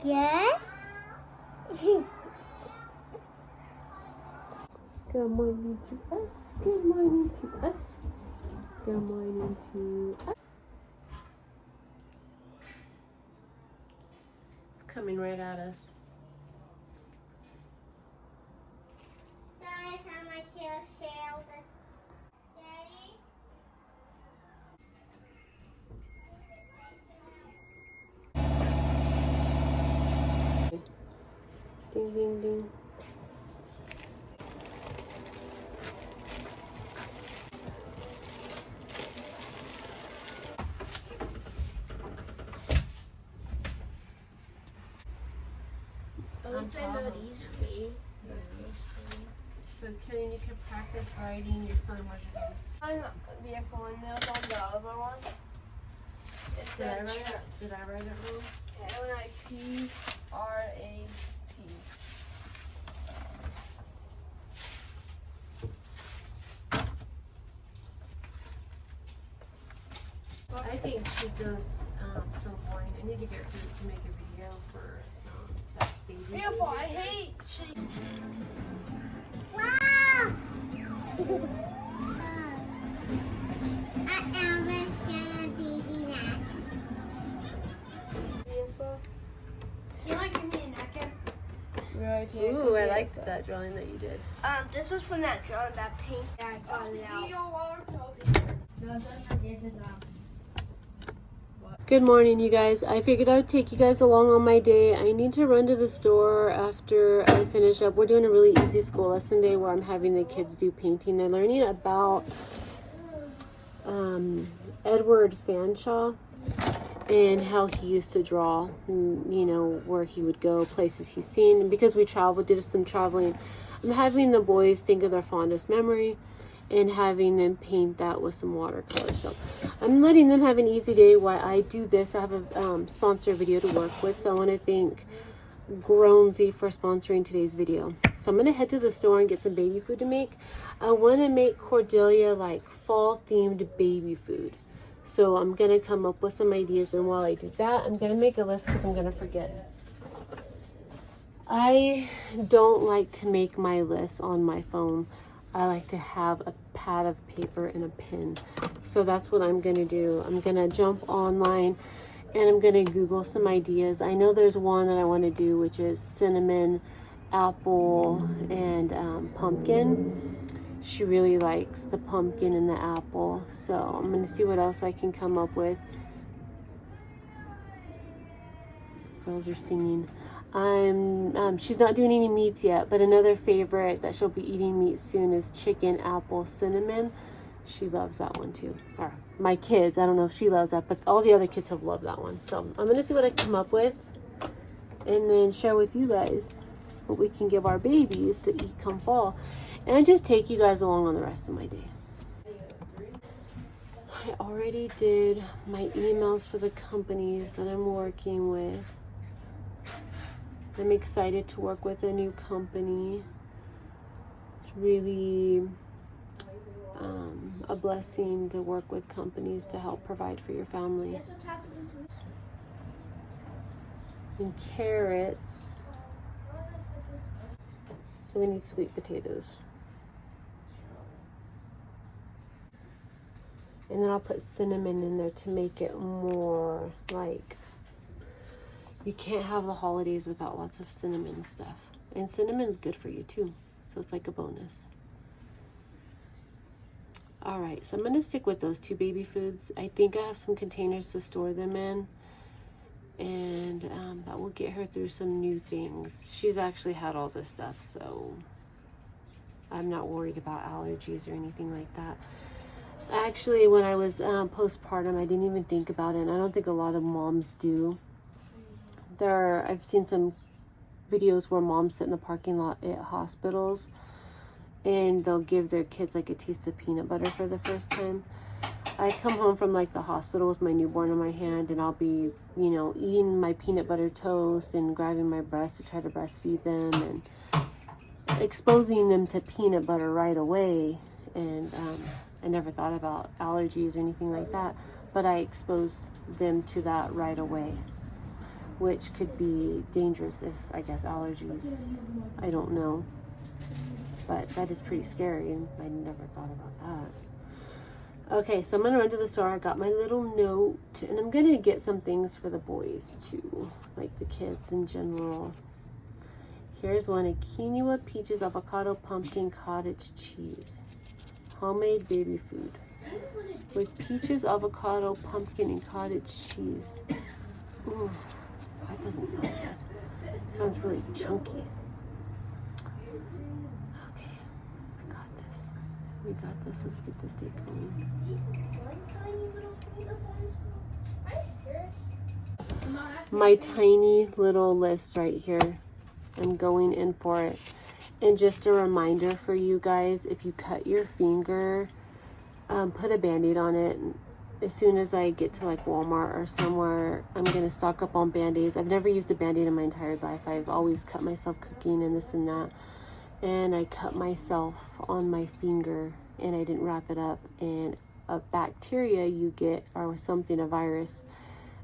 Yeah. Good morning to us. Good morning to us. Good morning to us. It's coming right at us. Daddy, how much you sailed? Daddy? Ding, ding, ding. At least I know these free. So, Killian, you can practice writing your spelling words again. I'm vehicle and there was on the other one. It Did I said write it? Did I write it wrong? it was like TRAT. I think Chico's so boring. I need to get her to make a video for that baby. Beautiful, I hate cheese. Wow! I almost gonna be that. Beautiful. Can I give me a napkin? Right here. Ooh, I liked that drawing that you did. This was from that drawing, that pink that I got it out. No, don't forget to Good morning, you guys. I figured I would take you guys along on my day. I need to run to the store after I finish up. We're doing a really easy school lesson day where I'm having the kids do painting. They're learning about Edward Fanshawe and how he used to draw, you know, where he would go, places he's seen. And because we traveled, did some traveling, I'm having the boys think of their fondest memory and having them paint that with some watercolor. So I'm letting them have an easy day while I do this. I have a sponsor video to work with, so I want to thank Groansy for sponsoring today's video. So I'm going to head to the store and get some baby food to make. I want to make Cordelia like fall themed baby food. So I'm going to come up with some ideas, and while I do that, I'm going to make a list because I'm going to forget. I don't like to make my list on my phone. I like to have a pad of paper and a pen. So that's what I'm going to do. I'm going to jump online and I'm going to Google some ideas. I know there's one that I want to do, which is cinnamon, apple, and pumpkin. She really likes the pumpkin and the apple. So I'm going to see what else I can come up with. Girls are singing. She's not doing any meats yet, but another favorite that she'll be eating meat soon is chicken, apple, cinnamon. She loves that one too. Or my kids, I don't know if she loves that, but all the other kids have loved that one. So I'm gonna see what I come up with and then share with you guys what we can give our babies to eat come fall, and just take you guys along on the rest of my day. I already did my emails for the companies that I'm working with. I'm excited to work with a new company. It's really a blessing to work with companies to help provide for your family. And carrots. So we need sweet potatoes. And then I'll put cinnamon in there to make it more like, you can't have the holidays without lots of cinnamon stuff. And cinnamon's good for you too. So it's like a bonus. All right, so I'm going to stick with those two baby foods. I think I have some containers to store them in. And that will get her through some new things. She's actually had all this stuff, so I'm not worried about allergies or anything like that. Actually, when I was postpartum, I didn't even think about it. And I don't think a lot of moms do. I've seen some videos where moms sit in the parking lot at hospitals and they'll give their kids like a taste of peanut butter for the first time. I come home from like the hospital with my newborn in my hand, and I'll be, you know, eating my peanut butter toast and grabbing my breast to try to breastfeed them and exposing them to peanut butter right away. And I never thought about allergies or anything like that, but I exposed them to that right away. which could be dangerous if, I guess, allergies. I don't know. But that is pretty scary, and I never thought about that. Okay, so I'm going to run to the store. I got my little note, and I'm going to get some things for the boys, too, like the kids in general. Here's one, a quinoa, peaches, avocado, pumpkin, cottage cheese. Homemade baby food. With peaches, avocado, pumpkin, and cottage cheese. Ooh, that doesn't sound good. It sounds really chunky. Okay, I got this. We got this. Let's get this date going. My tiny little list right here. I'm going in for it. And just a reminder for you guys, if you cut your finger, put a Band-Aid on it. As soon as I get to like Walmart or somewhere, I'm going to stock up on Band-Aids. I've never used a Band-Aid in my entire life. I've always cut myself cooking and this and that. And I cut myself on my finger and I didn't wrap it up. And a bacteria you get, or something, a virus,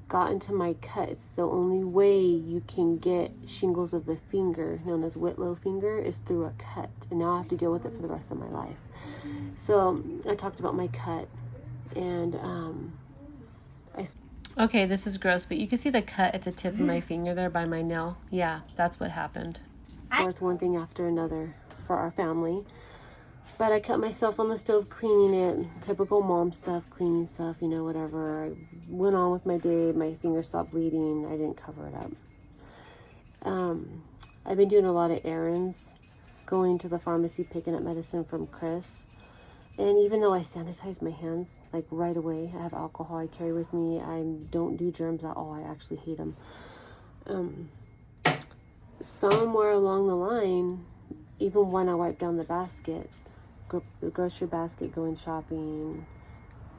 got into my cut. It's the only way you can get shingles of the finger, known as Whitlow finger, is through a cut. And now I have to deal with it for the rest of my life. So I talked about my cut, and okay, this is gross, but you can see the cut at the tip of my finger there by my nail. Yeah, that's what happened. Of course, one thing after another for our family. But I cut myself on the stove cleaning it. Typical mom stuff, cleaning stuff, you know, whatever. I went on with my day. My finger stopped bleeding. I didn't cover it up. I've been doing a lot of errands, going to the pharmacy, picking up medicine from Chris. And even though I sanitize my hands, like right away, I have alcohol I carry with me. I don't do germs at all. I actually hate them. Somewhere along the line, even when I wipe down the basket, the grocery basket, going shopping,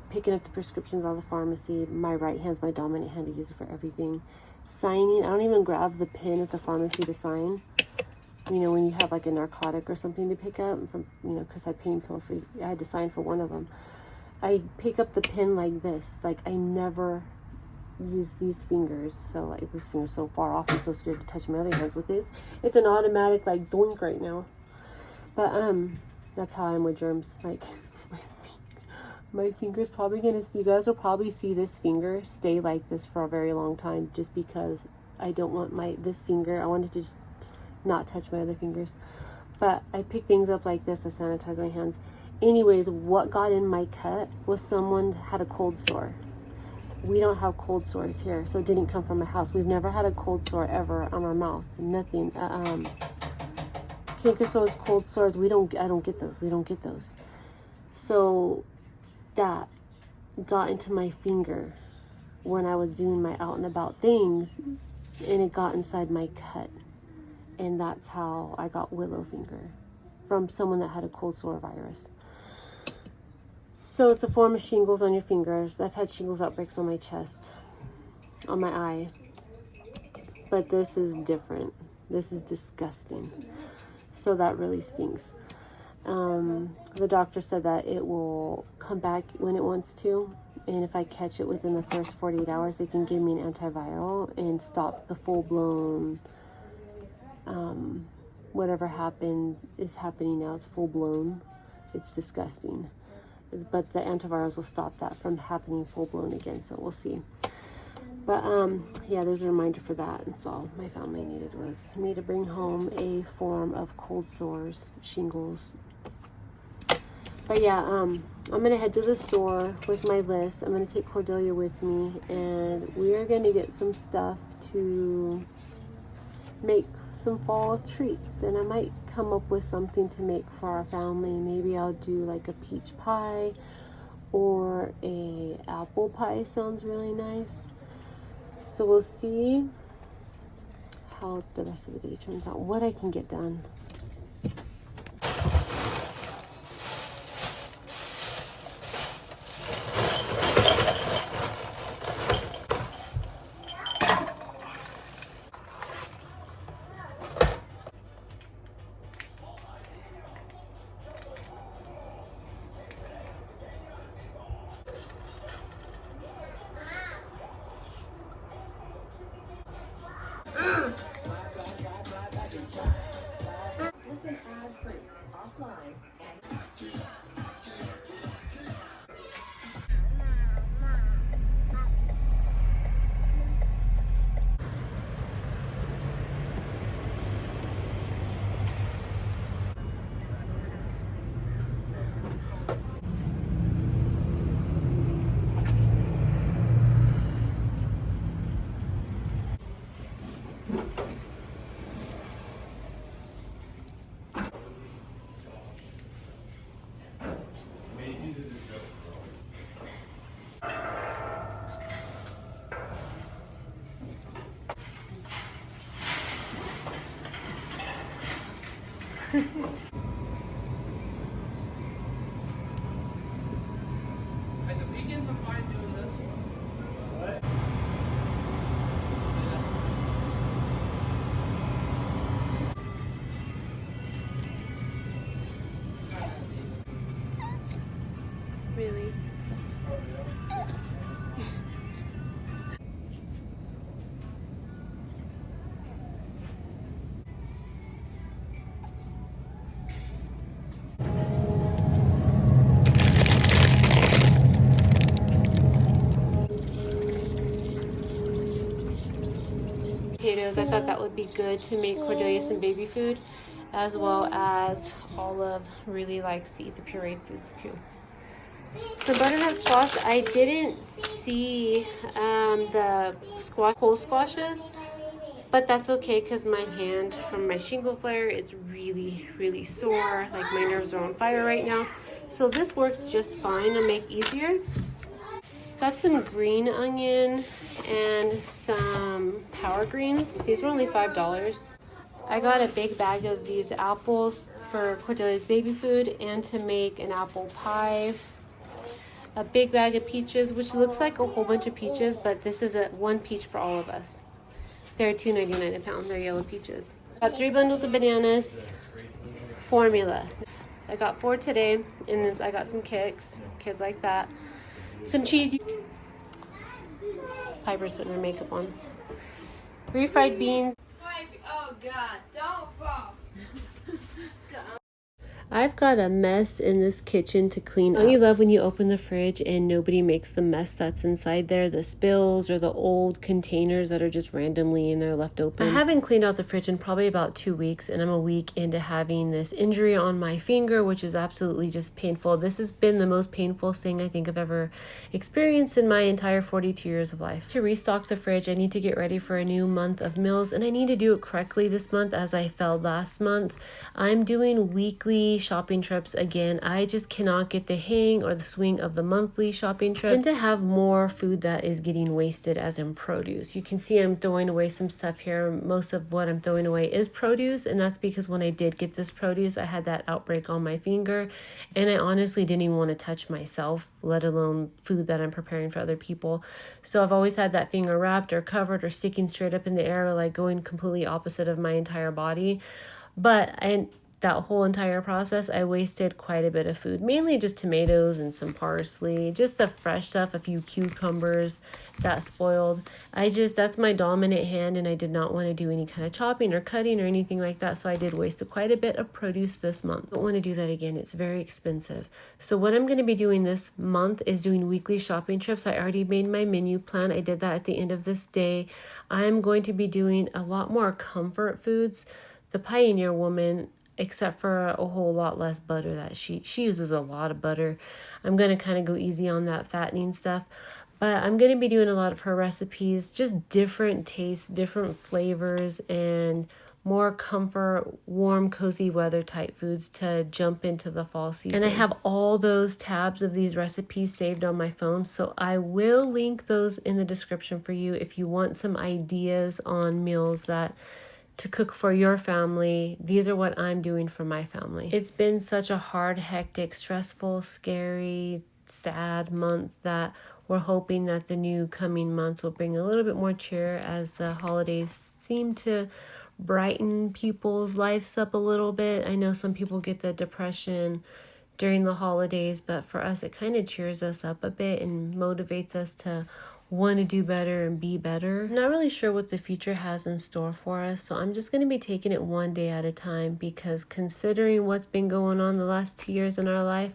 picking up the prescriptions out of the pharmacy. My right hand's my dominant hand. I use it for everything. Signing, I don't even grab the pen at the pharmacy to sign. You know, when you have like a narcotic or something to pick up, from, you know, because I had pain pills, so I had to sign for one of them. I pick up the pen like this. Like, I never use these fingers. So like, this finger's so far off. I'm so scared to touch my other hands with this. It's an automatic like doink right now. But that's how I'm with germs. Like, my finger's probably gonna, you guys will probably see this finger stay like this for a very long time, just because I don't want this finger, I wanted to just not touch my other fingers. But I pick things up like this to sanitize my hands. Anyways, what got in my cut was someone had a cold sore. We don't have cold sores here, so it didn't come from a house. We've never had a cold sore ever on our mouth. Nothing. Canker sores, cold sores, I don't get those. We don't get those. So that got into my finger when I was doing my out and about things, and it got inside my cut. And that's how I got willow finger, from someone that had a cold sore virus. So it's a form of shingles on your fingers. I've had shingles outbreaks on my chest, on my eye. But this is different. This is disgusting. So that really stings. The doctor said that it will come back when it wants to. And if I catch it within the first 48 hours, they can give me an antiviral and stop the full-blown, whatever happened is happening now. It's full-blown. It's disgusting. But the antivirals will stop that from happening full-blown again. So we'll see. But yeah, there's a reminder for that. That's all my family needed, was me to bring home a form of cold sores, shingles. But yeah, I'm gonna head to the store with my list. I'm gonna take Cordelia with me, and we are gonna get some stuff to make some fall treats. And I might come up with something to make for our family. Maybe I'll do like a peach pie, or a apple pie. Sounds really nice. So we'll see how the rest of the day turns out, what I can get done. Really? Potatoes, I thought that would be good to make Cordelia some baby food, as well as Olive really likes to eat the pureed foods too. So butternut squash, I didn't see the whole squashes, but that's okay because my hand from my shingle flare is really sore. Like my nerves are on fire right now. So this works just fine to make easier. Got some green onion and some power greens. These were only $5. I got a big bag of these apples for Cordelia's baby food and to make an apple pie. A big bag of peaches, which looks like a whole bunch of peaches, but this is one peach for all of us. They're $2.99 a pound. They're yellow peaches. Got 3 bundles of bananas. Formula. I got 4 today, and then I got some Kicks. Kids like that. Some cheese. Piper's putting her makeup on. Refried beans. Oh God, don't fall. I've got a mess in this kitchen to clean up. Don't you love when you open the fridge and nobody makes the mess that's inside there? The spills or the old containers that are just randomly in there left open. I haven't cleaned out the fridge in probably about 2 weeks, and I'm a week into having this injury on my finger, which is absolutely just painful. This has been the most painful thing I think I've ever experienced in my entire 42 years of life. To restock the fridge, I need to get ready for a new month of meals, and I need to do it correctly this month as I failed last month. I'm doing weekly shopping trips again. I just cannot get the hang or the swing of the monthly shopping trip. I tend to have more food that is getting wasted, as in produce. You can see I'm throwing away some stuff here. Most of what I'm throwing away is produce, and that's because when I did get this produce, I had that outbreak on my finger, and I honestly didn't even want to touch myself, let alone food that I'm preparing for other people. So I've always had that finger wrapped or covered or sticking straight up in the air, like going completely opposite of my entire body. But that whole entire process, I wasted quite a bit of food, mainly just tomatoes and some parsley, just the fresh stuff, a few cucumbers that spoiled. That's my dominant hand, and I did not want to do any kind of chopping or cutting or anything like that, so I did waste quite a bit of produce this month. I don't want to do that again. It's very expensive. So what I'm going to be doing this month is doing weekly shopping trips. I already made my menu plan. I did that at the end of this day. I'm going to be doing a lot more comfort foods. The Pioneer Woman, except for a whole lot less butter, that she uses a lot of butter. I'm going to kind of go easy on that fattening stuff. But I'm going to be doing a lot of her recipes, just different tastes, different flavors, and more comfort, warm, cozy weather type foods to jump into the fall season. And I have all those tabs of these recipes saved on my phone, so I will link those in the description for you if you want some ideas on meals to cook for your family. These are what I'm doing for my family. It's been such a hard, hectic, stressful, scary, sad month that we're hoping that the new coming months will bring a little bit more cheer as the holidays seem to brighten people's lives up a little bit. I know some people get the depression during the holidays, but for us it kind of cheers us up a bit and motivates us to want to do better and be better. I'm not really sure what the future has in store for us, so I'm just going to be taking it one day at a time, because considering what's been going on the last 2 years in our life,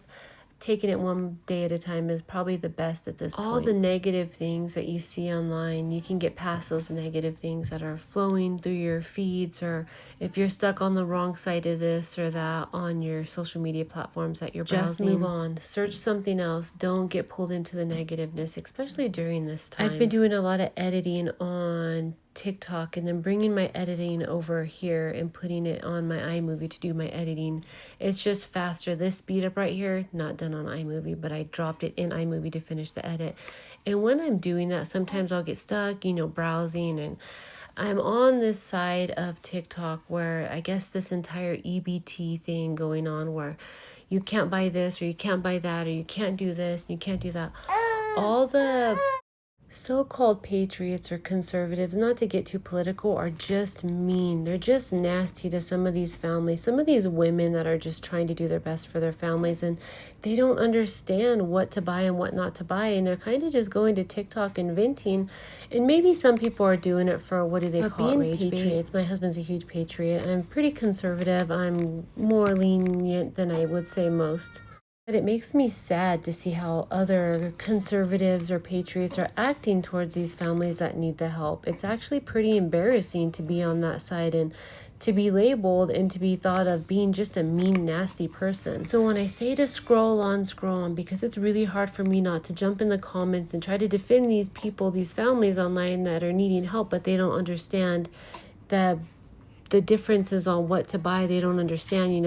taking it one day at a time is probably the best at this point. All the negative things that you see online, you can get past those negative things that are flowing through your feeds, or if you're stuck on the wrong side of this or that on your social media platforms that you're browsing. Just move on. Search something else. Don't get pulled into the negativeness, especially during this time. I've been doing a lot of editing on TikTok and then bringing my editing over here and putting it on my iMovie to do my editing. It's just faster. This speed up right here, not done on iMovie, but I dropped it in iMovie to finish the edit. And when I'm doing that, sometimes I'll get stuck, browsing, and I'm on this side of TikTok where I guess this entire EBT thing going on where you can't buy this or you can't buy that or you can't do this and you can't do that. All the so-called patriots or conservatives, not to get too political, are just mean. They're just nasty to some of these families, some of these women that are just trying to do their best for their families, and they don't understand what to buy and what not to buy, and they're kind of just going to TikTok and venting. And maybe some people are doing it for, what do they call it, rage patriots. My husband's a huge patriot. I'm pretty conservative. I'm more lenient than I would say most. But it makes me sad to see how other conservatives or patriots are acting towards these families that need the help. It's actually pretty embarrassing to be on that side and to be labeled and to be thought of being just a mean, nasty person. So when I say to scroll on, because it's really hard for me not to jump in the comments and try to defend these people, these families online that are needing help, but they don't understand the differences on what to buy. They don't understand,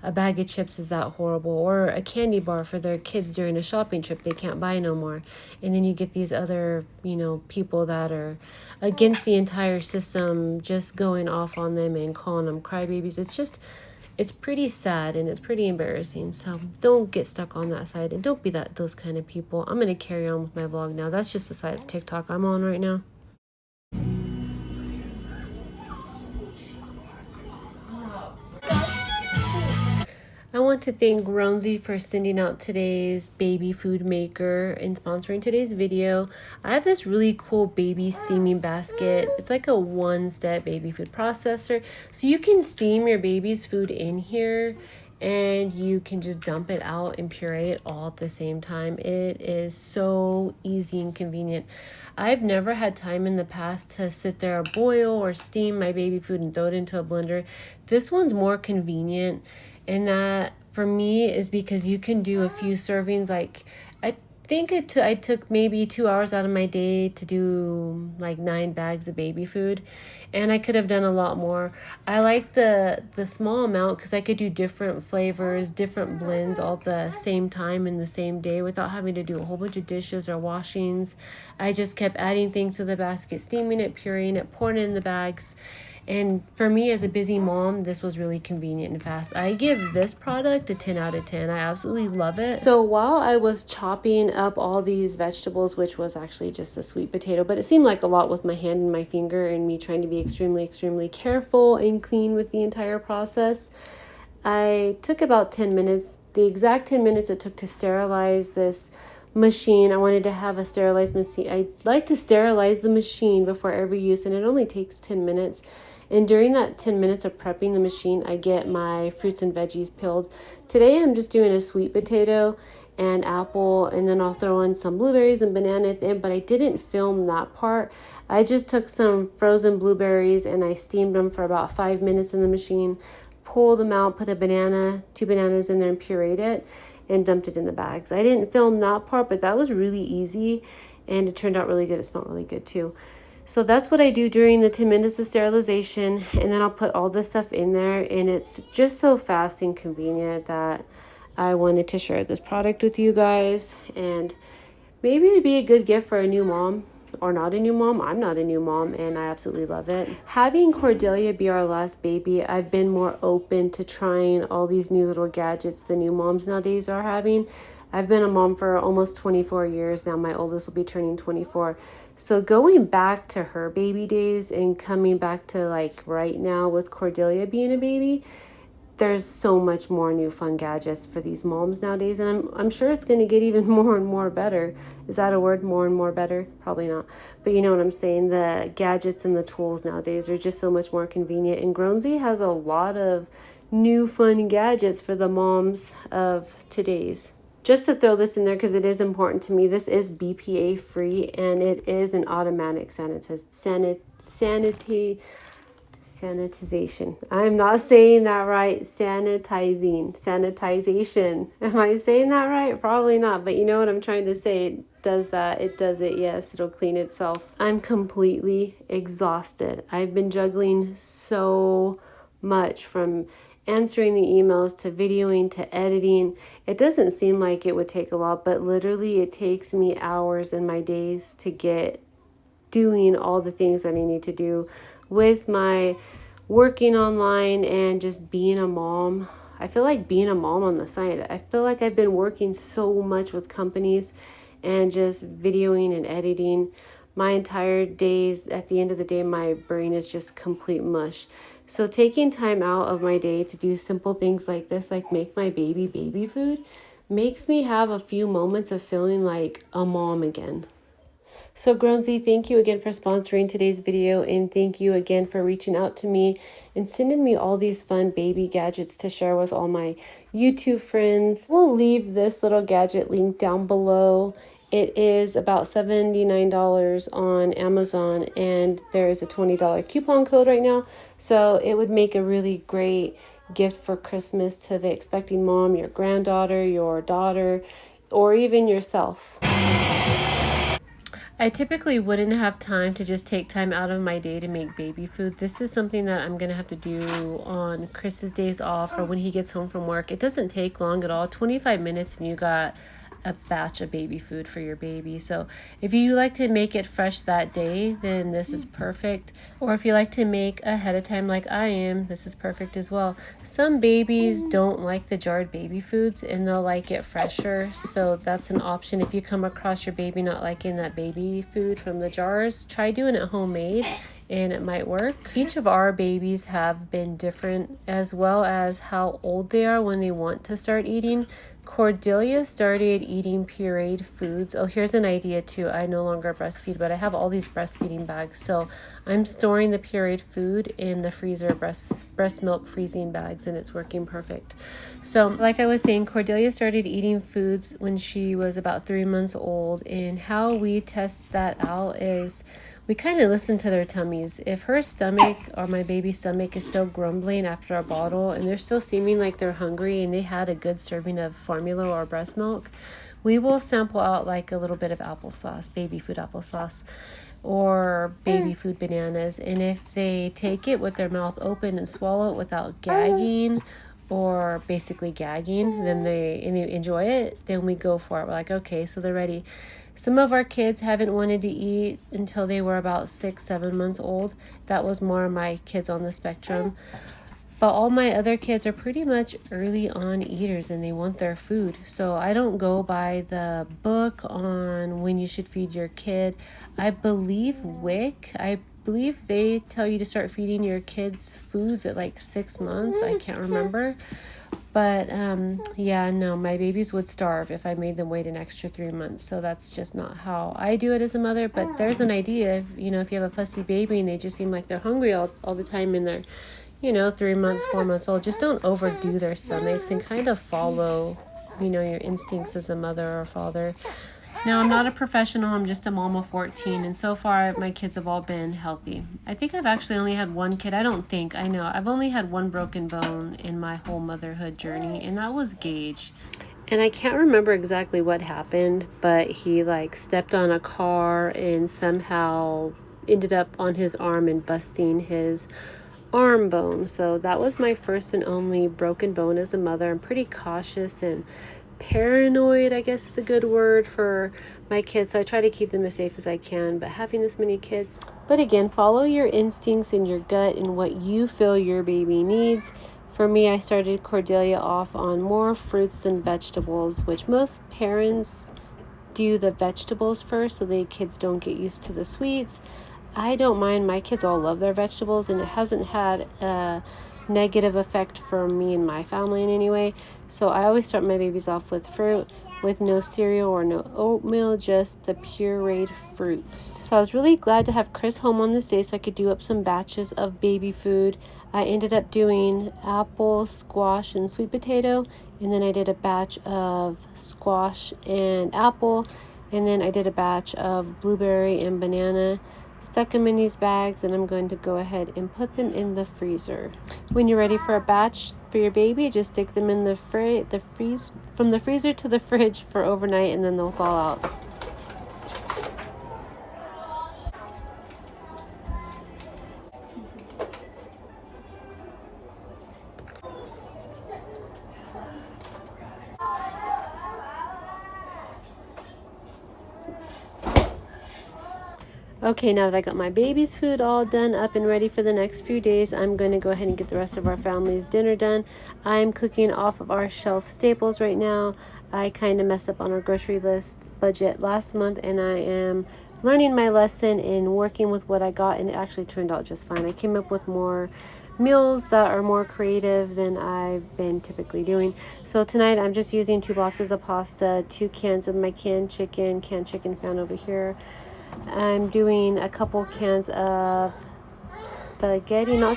a bag of chips is that horrible, or a candy bar for their kids during a shopping trip they can't buy no more. And then you get these other, people that are against the entire system just going off on them and calling them crybabies. It's pretty sad and it's pretty embarrassing. So don't get stuck on that side and don't be those kind of people. I'm going to carry on with my vlog now. That's just the side of TikTok I'm on right now. I want to thank Ronzi for sending out today's baby food maker and sponsoring today's video. I have this really cool baby steaming basket. It's like a one-step baby food processor. So you can steam your baby's food in here and you can just dump it out and puree it all at the same time. It is so easy and convenient. I've never had time in the past to sit there, boil or steam my baby food and throw it into a blender. This one's more convenient. And that for me is because you can do a few servings. Like I think I took maybe 2 hours out of my day to do like 9 bags of baby food, and I could have done a lot more. I like the small amount because I could do different flavors, different blends all at the same time in the same day without having to do a whole bunch of dishes or washings. I just kept adding things to the basket, steaming it, pureeing it, pouring it in the bags. And for me as a busy mom, this was really convenient and fast. I give this product a 10 out of 10. I absolutely love it. So while I was chopping up all these vegetables, which was actually just a sweet potato, but it seemed like a lot with my hand and my finger and me trying to be extremely, extremely careful and clean with the entire process, I took about 10 minutes, the exact 10 minutes it took to sterilize this machine. I wanted to have a sterilized machine. I like to sterilize the machine before every use, and it only takes 10 minutes. And during that 10 minutes of prepping the machine, I get my fruits and veggies peeled. Today I'm just doing a sweet potato and apple, and then I'll throw in some blueberries and banana at the end, but I didn't film that part. I just took some frozen blueberries and I steamed them for about 5 minutes in the machine, pulled them out, put 2 bananas in there and pureed it and dumped it in the bags. I didn't film that part, but that was really easy and it turned out really good. It smelled really good too. So that's what I do during the 10 minutes of sterilization, and then I'll put all this stuff in there, and it's just so fast and convenient that I wanted to share this product with you guys. And maybe it'd be a good gift for a new mom or not a new mom. I'm not a new mom and I absolutely love it. Having Cordelia be our last baby, I've been more open to trying all these new little gadgets the new moms nowadays are having. I've been a mom for almost 24 years now. My oldest will be turning 24. So going back to her baby days and coming back to like right now with Cordelia being a baby, there's so much more new fun gadgets for these moms nowadays, and I'm sure it's going to get even more and more better. Is that a word? More and more better? Probably not. But you know what I'm saying? The gadgets and the tools nowadays are just so much more convenient, and Groansy has a lot of new fun gadgets for the moms of today's. Just to throw this in there because it is important to me, this is BPA free and it is an automatic sanitization. I'm not saying that right. Sanitization. Am I saying that right? Probably not, but you know what I'm trying to say. It does that. It does it. Yes, it'll clean itself. I'm completely exhausted. I've been juggling so much, from answering the emails to videoing to editing. It doesn't seem like it would take a lot, but literally it takes me hours in my days to get doing all the things that I need to do with my working online and just being a mom. I feel like being a mom on the side. I feel like I've been working so much with companies and just videoing and editing my entire days. At the end of the day, my brain is just complete mush. So taking time out of my day to do simple things like this, like make my baby food, makes me have a few moments of feeling like a mom again. So Grownzy, thank you again for sponsoring today's video, and thank you again for reaching out to me and sending me all these fun baby gadgets to share with all my YouTube friends. We'll leave this little gadget link down below. It is about $79 on Amazon, and there is a $20 coupon code right now. So it would make a really great gift for Christmas to the expecting mom, your granddaughter, your daughter, or even yourself. I typically wouldn't have time to just take time out of my day to make baby food. This is something that I'm going to have to do on Chris's days off or when he gets home from work. It doesn't take long at all, 25 minutes, and you got a batch of baby food for your baby. So if you like to make it fresh that day, then this is perfect. Or if you like to make ahead of time like I am, this is perfect as well. Some babies don't like the jarred baby foods and they'll like it fresher. So that's an option. If you come across your baby not liking that baby food from the jars, try doing it homemade and it might work. Each of our babies have been different, as well as how old they are when they want to start eating. Cordelia started eating pureed foods. Oh, here's an idea too. I no longer breastfeed, but I have all these breastfeeding bags. So I'm storing the pureed food in the freezer, breast milk freezing bags, and it's working perfect. So like I was saying, Cordelia started eating foods when she was about 3 months old. And how we test that out is we kind of listen to their tummies. If her stomach or my baby's stomach is still grumbling after a bottle and they're still seeming like they're hungry and they had a good serving of formula or breast milk, we will sample out like a little bit of applesauce, baby food applesauce, or baby food bananas. And if they take it with their mouth open and swallow it without gagging or basically gagging, then they enjoy it, then we go for it. We're like, okay, so they're ready. Some of our kids haven't wanted to eat until they were about 6-7 months old. That was more of my kids on the spectrum. But all my other kids are pretty much early on eaters and they want their food. So I don't go by the book on when you should feed your kid. I believe I believe they tell you to start feeding your kids foods at like 6 months. I can't remember. But yeah, no, my babies would starve if I made them wait an extra 3 months. So that's just not how I do it as a mother. But there's an idea, if you have a fussy baby and they just seem like they're hungry all the time and they're 3 months, 4 months old, just don't overdo their stomachs and kind of follow your instincts as a mother or father. Now, I'm not a professional, I'm just a mom of 14, and so far my kids have all been healthy. I think I've actually only had one kid. I know I've only had one broken bone in my whole motherhood journey, and that was Gage. And I can't remember exactly what happened, but he stepped on a car and somehow ended up on his arm and busting his arm bone. So that was my first and only broken bone as a mother. I'm pretty cautious and paranoid, I guess is a good word, for my kids, so I try to keep them as safe as I can. But having this many kids, but again, follow your instincts and your gut and what you feel your baby needs. For me, I started Cordelia off on more fruits than vegetables, which most parents do the vegetables first so the kids don't get used to the sweets. I don't mind. My kids all love their vegetables, and it hasn't had a negative effect for me and my family in any way. So I always start my babies off with fruit, with no cereal or no oatmeal, just the pureed fruits. So I was really glad to have Chris home on this day so I could do up some batches of baby food. I ended up doing apple, squash, and sweet potato, and then I did a batch of squash and apple, and then I did a batch of blueberry and banana. Stuck them in these bags, and I'm going to go ahead and put them in the freezer. When you're ready for a batch for your baby, just stick them in the from the freezer to the fridge for overnight, and then they'll thaw out. Okay, now that I got my baby's food all done up and ready for the next few days, I'm going to go ahead and get the rest of our family's dinner done. I'm cooking off of our shelf staples right now. I kind of messed up on our grocery list budget last month, and I am learning my lesson and working with what I got, and it actually turned out just fine. I came up with more meals that are more creative than I've been typically doing. So tonight I'm just using 2 boxes of pasta, 2 cans of my canned chicken found over here. I'm doing a couple cans of tomato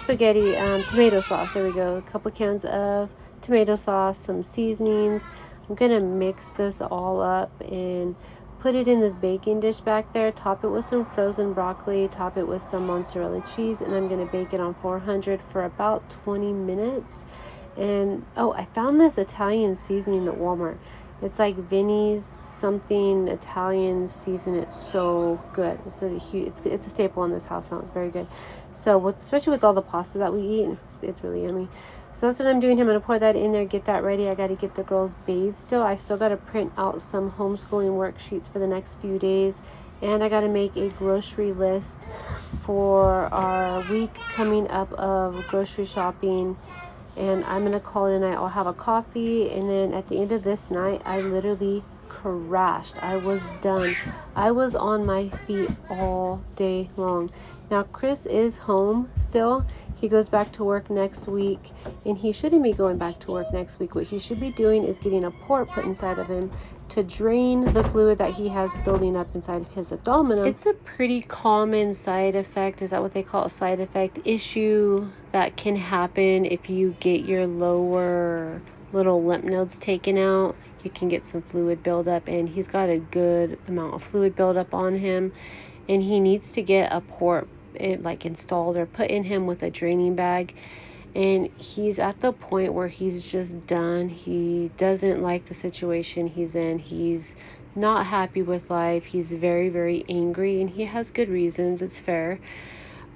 sauce. There we go. A couple cans of tomato sauce, some seasonings. I'm gonna mix this all up and put it in this baking dish back there. Top it with some frozen broccoli, top it with some mozzarella cheese, and I'm gonna bake it on 400 for about 20 minutes. And oh, I found this Italian seasoning at Walmart. It's like Vinny's something Italian season. It's so good. It's a staple in this house. Sounds very good. So especially with all the pasta that we eat, it's really yummy. So that's what I'm doing. I'm going to pour that in there, get that ready. I got to get the girls bathed still. I still got to print out some homeschooling worksheets for the next few days. And I got to make a grocery list for our week coming up of grocery shopping. And I'm going to call it a night. I'll have a coffee. And then at the end of this night, I literally crashed. I was done. I was on my feet all day long. Now, Chris is home still. He goes back to work next week. And he shouldn't be going back to work next week. What he should be doing is getting a port put inside of him to drain the fluid that he has building up inside of his abdomen. It's a pretty common side effect. Is that what they call a side effect? Issue that can happen if you get your lower little lymph nodes taken out. You can get some fluid buildup, and he's got a good amount of fluid buildup on him, and he needs to get a port installed or put in him with a draining bag. And he's at the point where he's just done. He doesn't like the situation he's in. He's not happy with life. He's very, very angry, and he has good reasons. It's fair.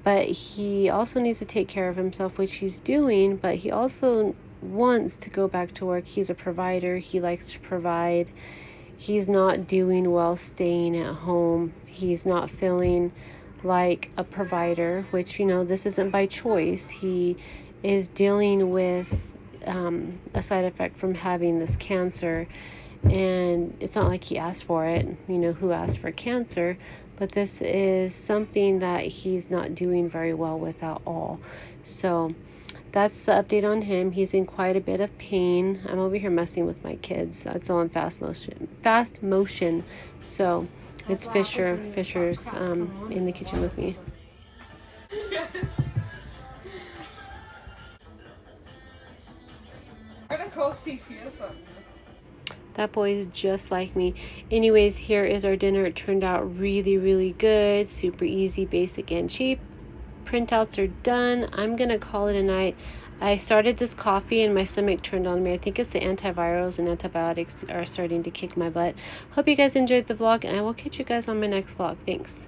But he also needs to take care of himself, which he's doing. But he also wants to go back to work. He's a provider. He likes to provide. He's not doing well staying at home. He's not feeling like a provider, which, this isn't by choice. He is dealing with a side effect from having this cancer, and it's not like he asked for it. Who asked for cancer? But this is something that he's not doing very well with at all. So that's the update on him. He's in quite a bit of pain. I'm over here messing with my kids. That's all in fast motion. So it's Fisher's in the kitchen with me. I'm gonna call CPS on you. That boy is just like me. Anyways, here is our dinner. It turned out really, really good. Super easy, basic, and cheap. Printouts are done. I'm gonna call it a night. I started this coffee and my stomach turned on me. I think it's the antivirals and antibiotics are starting to kick my butt. Hope you guys enjoyed the vlog, and I will catch you guys on my next vlog. Thanks.